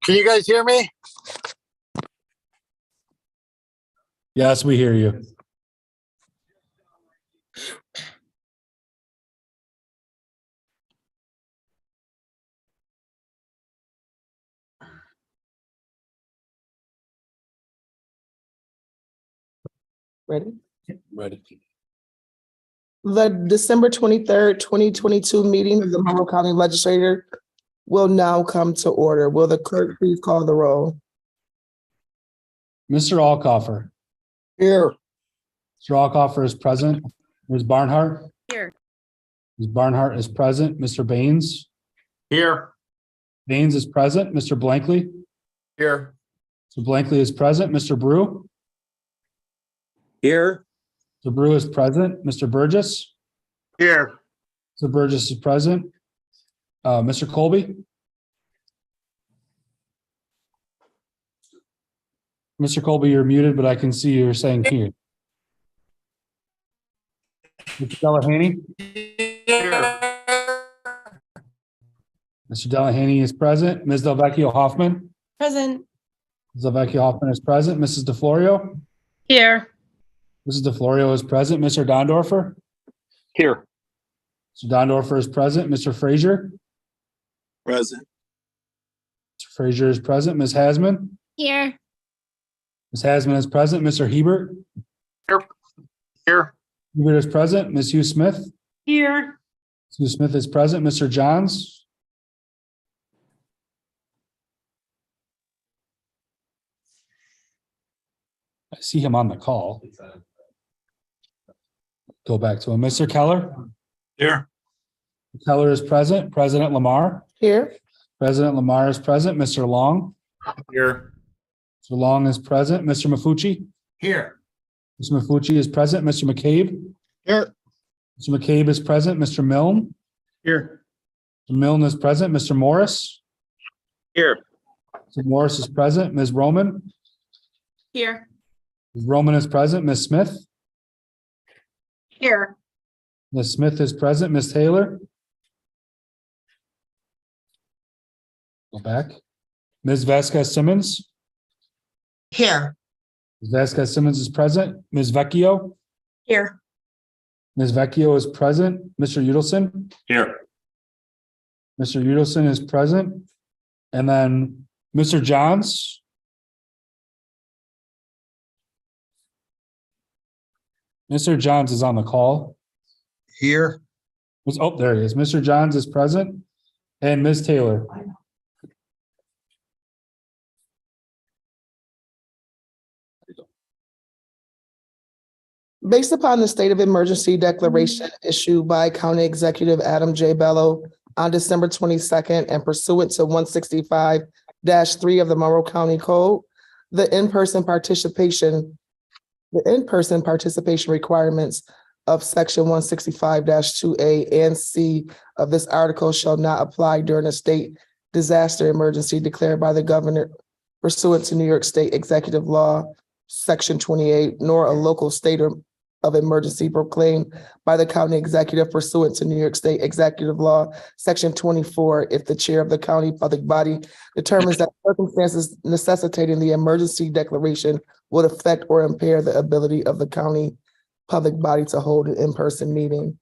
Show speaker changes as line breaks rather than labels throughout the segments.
Can you guys hear me?
Yes, we hear you.
Ready?
Ready.
The December 23rd, 2022 meeting of the Monroe County Legislature will now come to order. Will the clerk please call the roll?
Mr. Alcoffer.
Here.
Mr. Alcoffer is present. Ms. Barnhart.
Here.
Ms. Barnhart is present. Mr. Baines.
Here.
Baines is present. Mr. Blankley.
Here.
Mr. Blankley is present. Mr. Brew.
Here.
Mr. Brew is present. Mr. Burgess.
Here.
Mr. Burgess is present. Mr. Colby. Mr. Colby, you're muted, but I can see you're saying here. Mr. Delahaney.
Here.
Mr. Delahaney is present. Ms. Delvecchio Hoffman.
Present.
Ms. Delvecchio Hoffman is present. Mrs. DeFlorio.
Here.
Mrs. DeFlorio is present. Mr. Dondorfer.
Here.
Mr. Dondorfer is present. Mr. Frazier.
Present.
Mr. Frazier is present. Ms. Hasman.
Here.
Ms. Hasman is present. Mr. Hebert.
Here. Here.
Hebert is present. Ms. Hugh Smith.
Here.
Hugh Smith is present. Mr. Johns. I see him on the call. Go back to him. Mr. Keller.
Here.
Keller is present. President Lamar.
Here.
President Lamar is present. Mr. Long.
Here.
Mr. Long is present. Mr. Mafucci.
Here.
Mr. Mafucci is present. Mr. McCabe.
Here.
Mr. McCabe is present. Mr. Milne.
Here.
Mr. Milne is present. Mr. Morris.
Here.
Mr. Morris is present. Ms. Roman.
Here.
Ms. Roman is present. Ms. Smith.
Here.
Ms. Smith is present. Ms. Taylor. Go back. Ms. Vasquez Simmons.
Here.
Ms. Vasquez Simmons is present. Ms. Vecchio.
Here.
Ms. Vecchio is present. Mr. Udelson.
Here.
Mr. Udelson is present. And then Mr. Johns. Mr. Johns is on the call.
Here.
Oh, there he is. Mr. Johns is present. And Ms. Taylor.
Based upon the state of emergency declaration issued by County Executive Adam J. Bello on December 22nd and pursuant to 165-3 of the Monroe County Code, the in-person participation requirements of section 165-2A and C of this article shall not apply during a state disaster emergency declared by the governor pursuant to New York State Executive Law, section 28, nor a local state of emergency proclaimed by the county executive pursuant to New York State Executive Law, section 24, if the chair of the county public body determines that circumstances necessitating the emergency declaration would affect or impair the ability of the county public body to hold an in-person meeting.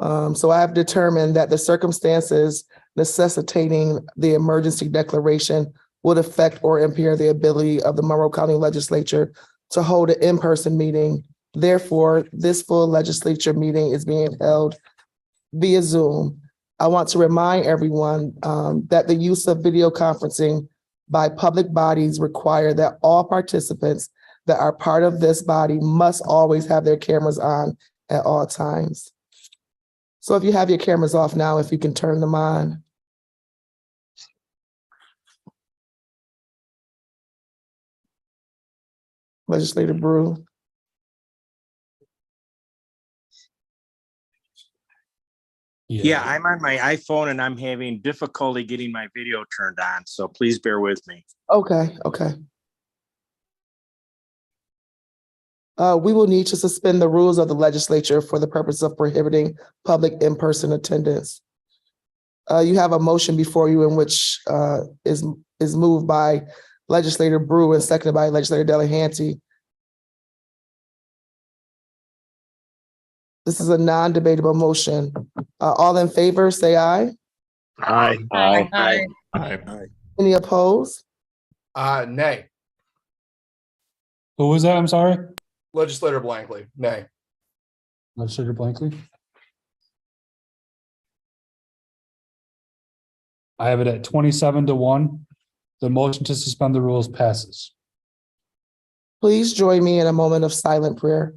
So I have determined that the circumstances necessitating the emergency declaration would affect or impair the ability of the Monroe County Legislature to hold an in-person meeting. Therefore, this full legislature meeting is being held via Zoom. I want to remind everyone that the use of video conferencing by public bodies require that all participants that are part of this body must always have their cameras on at all times. So if you have your cameras off now, if you can turn them on. Legislator Brew.
Yeah, I'm on my iPhone and I'm having difficulty getting my video turned on, so please bear with me.
Okay. We will need to suspend the rules of the legislature for the purpose of prohibiting public in-person attendance. You have a motion before you in which is moved by Legislator Brew and seconded by Legislator Delahanty. This is a non-debatable motion. All in favor, say aye.
Aye.
Aye.
Any opposed?
Nay.
Who was that? I'm sorry.
Legislator Blankley, nay.
Legislator Blankley. I have it at 27-1. The motion to suspend the rules passes.
Please join me in a moment of silent prayer.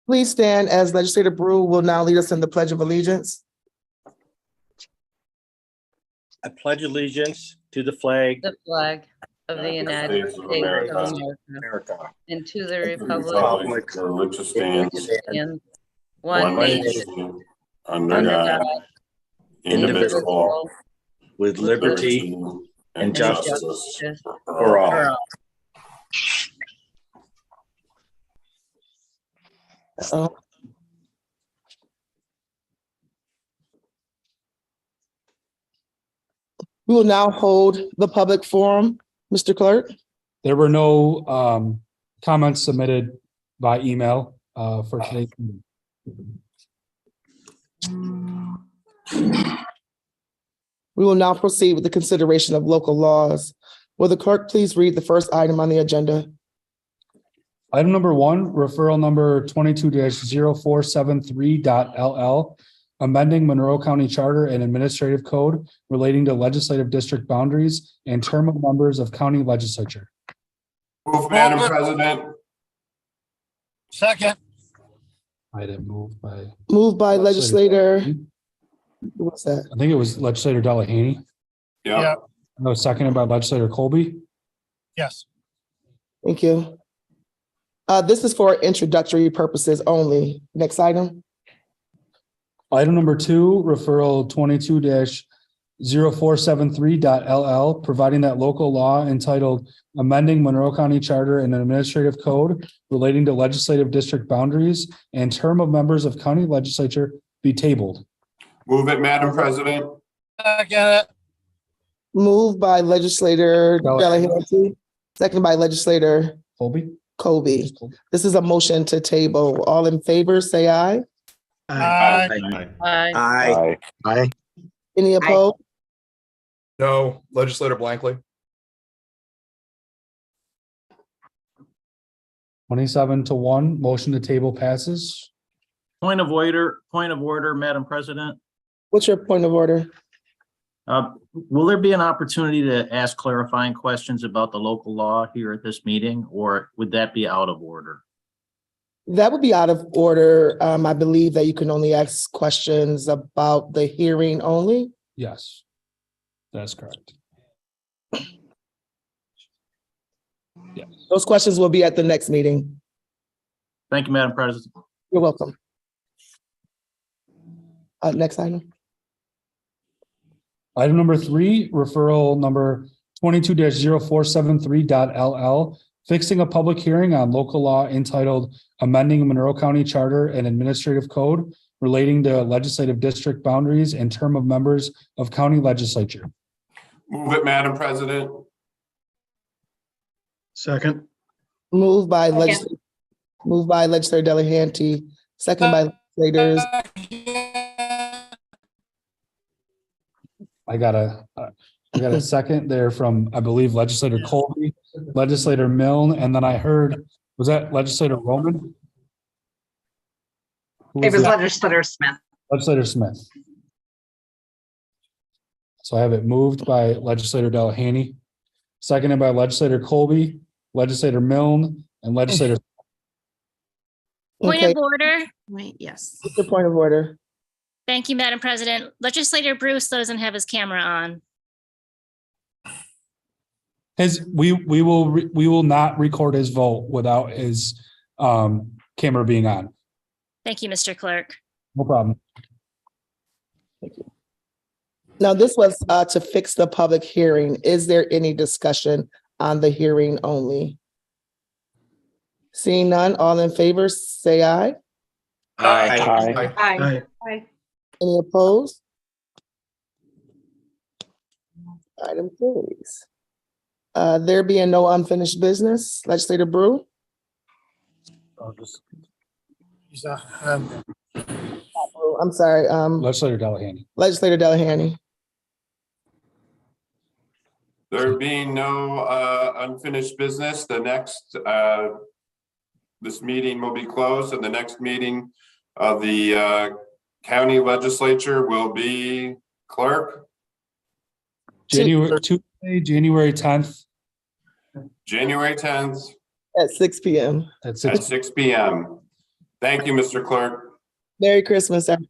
Please stand as Legislator Brew will now lead us in the Pledge of Allegiance.
I pledge allegiance to the flag
The flag of the United States of America
America.
and to the republic
For which it stands,
and
one
one nation
nation, under
under
God,
God,
indivisible,
With
with
liberty
and
and
justice
justice
for all.
We will now hold the public forum. Mr. Clerk.
There were no comments submitted by email for today's meeting.
We will now proceed with the consideration of local laws. Will the clerk please read the first item on the agenda?
Item number 1, referral number 22-0473.LL, amending Monroe County Charter and Administrative Code relating to legislative district boundaries and term of members of county legislature.
Move, Madam President.
Second.
Item moved by,
Moved by Legislator, what's that?
I think it was Legislator Delahanty.
Yeah.
No, seconded by Legislator Colby.
Yes.
Thank you. This is for introductory purposes only. Next item.
Item number 2, referral 22-0473.LL, providing that local law entitled amending Monroe County Charter and Administrative Code relating to legislative district boundaries and term of members of county legislature be tabled.
Move it, Madam President.
Second.
Moved by Legislator Delahanty, seconded by Legislator
Colby?
Colby. This is a motion to table. All in favor, say aye.
Aye.
Aye.
Aye.
Any opposed?
No. Legislator Blankley.
27-1, motion to table passes.
Point of order, Madam President.
What's your point of order?
Will there be an opportunity to ask clarifying questions about the local law here at this meeting, or would that be out of order?
That would be out of order. I believe that you can only ask questions about the hearing only.
Yes, that's correct.
Those questions will be at the next meeting.
Thank you, Madam President.
You're welcome. Next item.
Item number 3, referral number 22-0473.LL, fixing a public hearing on local law entitled amending Monroe County Charter and Administrative Code relating to legislative district boundaries and term of members of county legislature.
Move it, Madam President.
Second.
Moved by legislator Delahanty, second by legislators.
I got a second there from, I believe, legislator Colby, legislator Milne, and then I heard, was that legislator Roman? Who
It was
that?
legislator Smith.
Legislator Smith. So I have it moved by legislator Delahanty, seconded by legislator Colby, legislator Milne, and legislator.
Point
Okay,
of order.
Wait, yes.
what's the point of order?
Thank you, Madam President. Legislator Bruce doesn't have his camera on.
We will not record his vote without his camera being on.
Thank you, Mr. Clerk.
No problem.
Now, this was to fix the public hearing. Is there any discussion on the hearing only? Seeing none, all in favor, say aye.
Aye.
Aye.
Any opposed? Item carries. There being no unfinished business, legislator Brew, I'm sorry,
Legislator Delahanty.
legislator Delahanty.
There being no unfinished business, the next, this meeting will be closed, and the next meeting of the county legislature will be clerk,
Tuesday, January 10th
January 10th
At 6 p.m.
at
at 6 p.m. Thank you, Mr. Clerk.
Merry Christmas, everyone.